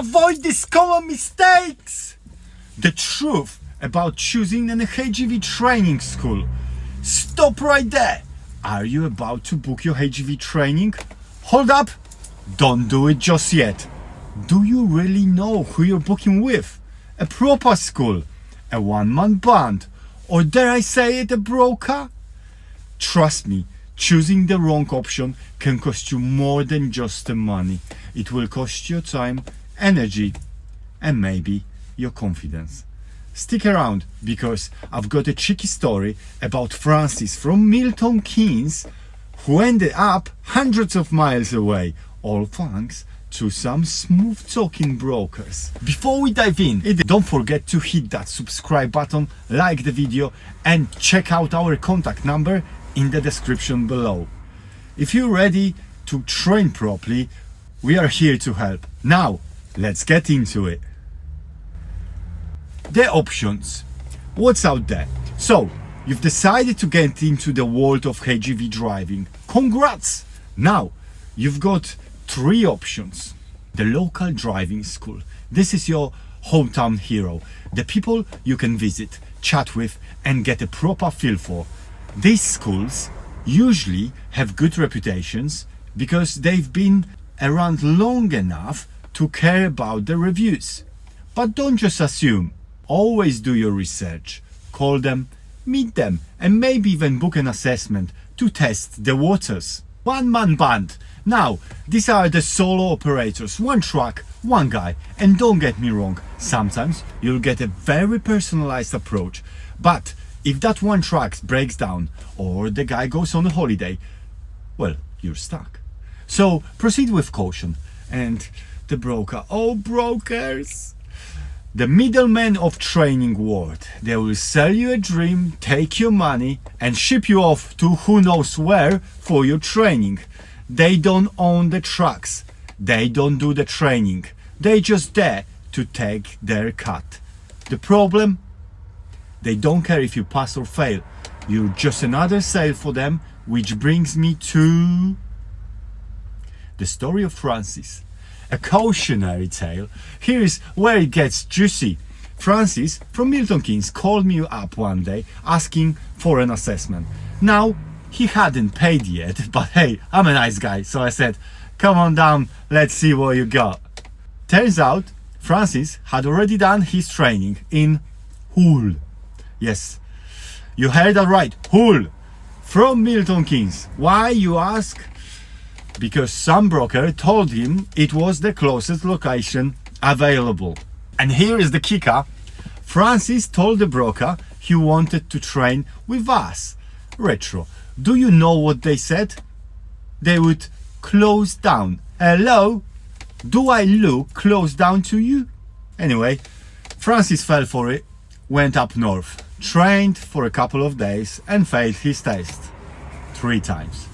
Avoid these common mistakes. The truth about choosing an HGV training school. Stop right there. Are you about to book your HGV training? Hold up. Don't do it just yet. Do you really know who you're booking with? A proper school, a one-man band, or dare I say it, a broker? Trust me, choosing the wrong option can cost you more than just the money. It will cost you time, energy, and maybe your confidence. Stick around, because I've got a cheeky story about Francis from Milton Keynes who ended up hundreds of miles away, all thanks to some smooth talking brokers. Before we dive in, don't forget to hit that subscribe button, like the video, and check out our contact number in the description below. If you're ready to train properly, we are here to help. Now, let's get into it. The options. What's out there? So, you've decided to get into the world of HGV driving. Congrats! Now, you've got three options. The local driving school. This is your hometown hero. The people you can visit, chat with, and get a proper feel for. These schools usually have good reputations because they've been around long enough to care about the reviews. But don't just assume. Always do your research. Call them, meet them, and maybe even book an assessment to test the waters. One-man band. Now, these are the solo operators, one truck, one guy, and don't get me wrong, sometimes you'll get a very personalized approach, but if that one truck breaks down or the guy goes on a holiday, well, you're stuck. So proceed with caution. And the broker, oh brokers, the middlemen of training world. They will sell you a dream, take your money, and ship you off to who knows where for your training. They don't own the trucks. They don't do the training. They just there to take their cut. The problem? They don't care if you pass or fail. You're just another sale for them, which brings me to the story of Francis. A cautionary tale. Here's where it gets juicy. Francis from Milton Keynes called me up one day asking for an assessment. Now, he hadn't paid yet, but hey, I'm a nice guy, so I said, come on down, let's see what you got. Turns out, Francis had already done his training in Hull. Yes, you heard that right, Hull, from Milton Keynes. Why, you ask? Because some broker told him it was the closest location available. And here is the kicker. Francis told the broker he wanted to train with us. Retro. Do you know what they said? They would close down. Hello? Do I look close down to you? Anyway, Francis fell for it, went up north, trained for a couple of days and failed his test 3 times.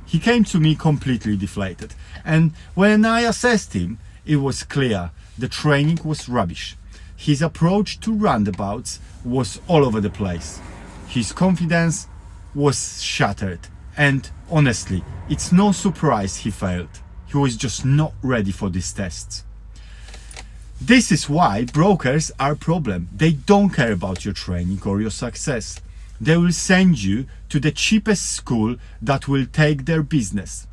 He came to me completely deflated, and when I assessed him, it was clear the training was rubbish. His approach to roundabouts was all over the place. His confidence was shattered, and honestly, it's no surprise he failed. He was just not ready for these tests. This is why brokers are a problem. They don't care about your training or your success. They will send you to the cheapest school that will take their business.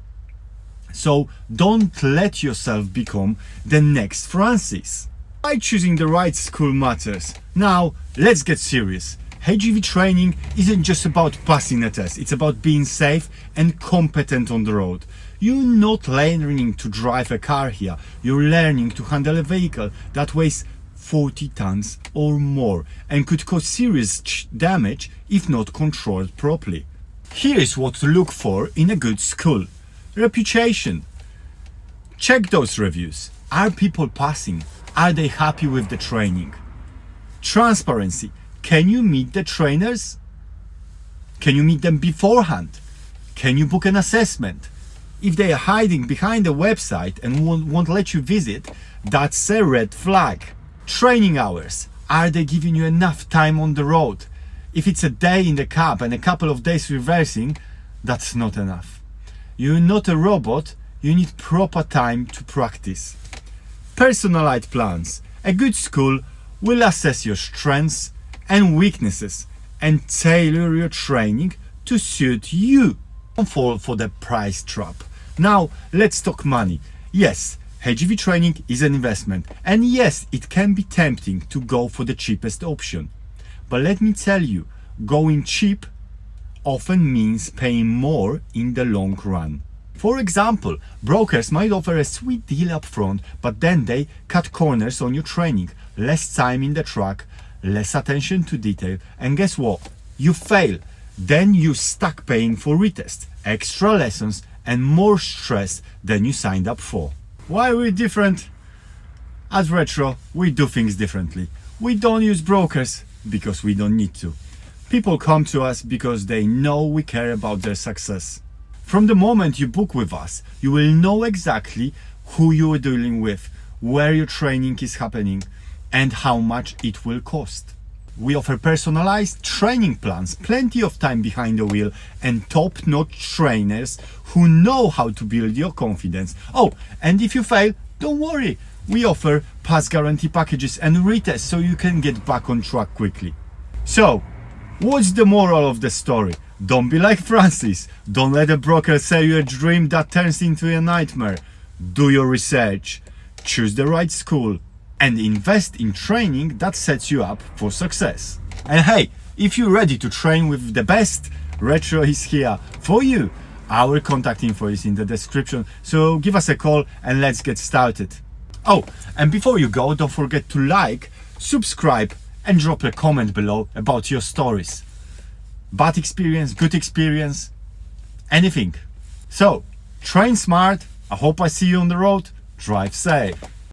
So don't let yourself become the next Francis. Why choosing the right school matters. Now, let's get serious. HGV training isn't just about passing a test, it's about being safe and competent on the road. You're not learning to drive a car here, you're learning to handle a vehicle that weighs 40 tons or more and could cause serious damage if not controlled properly. Here's what to look for in a good school. Reputation. Check those reviews. Are people passing? Are they happy with the training? Transparency. Can you meet the trainers? Can you meet them beforehand? Can you book an assessment? If they are hiding behind a website and won't let you visit, that's a red flag. Training hours. Are they giving you enough time on the road? If it's a day in the cab and a couple of days reversing, that's not enough. You're not a robot, you need proper time to practice. Personalized plans. A good school will assess your strengths and weaknesses and tailor your training to suit you. Don't fall for the price trap. Now let's talk money. Yes, HGV training is an investment, and yes, it can be tempting to go for the cheapest option. But let me tell you, going cheap often means paying more in the long run. For example, brokers might offer a sweet deal up front, but then they cut corners on your training, less time in the track, less attention to detail, and guess what? You fail. Then you stuck paying for retests, extra lessons, and more stress than you signed up for. Why are we different? At Retro, we do things differently. We don't use brokers because we don't need to. People come to us because they know we care about their success. From the moment you book with us, you will know exactly who you are dealing with, where your training is happening, and how much it will cost. We offer personalized training plans, plenty of time behind the wheel, and top-notch trainers who know how to build your confidence. Oh, and if you fail, don't worry. We offer pass guarantee packages and retests so you can get back on track quickly. So, what's the moral of the story? Don't be like Francis. Don't let a broker sell you a dream that turns into a nightmare. Do your research, choose the right school, and invest in training that sets you up for success. And hey, if you're ready to train with the best, Retro is here for you. Our contact info is in the description, so give us a call and let's get started. Oh, and before you go, don't forget to like, subscribe, and drop a comment below about your stories. Bad experience, good experience, anything. So, train smart. I hope I see you on the road. Drive safe.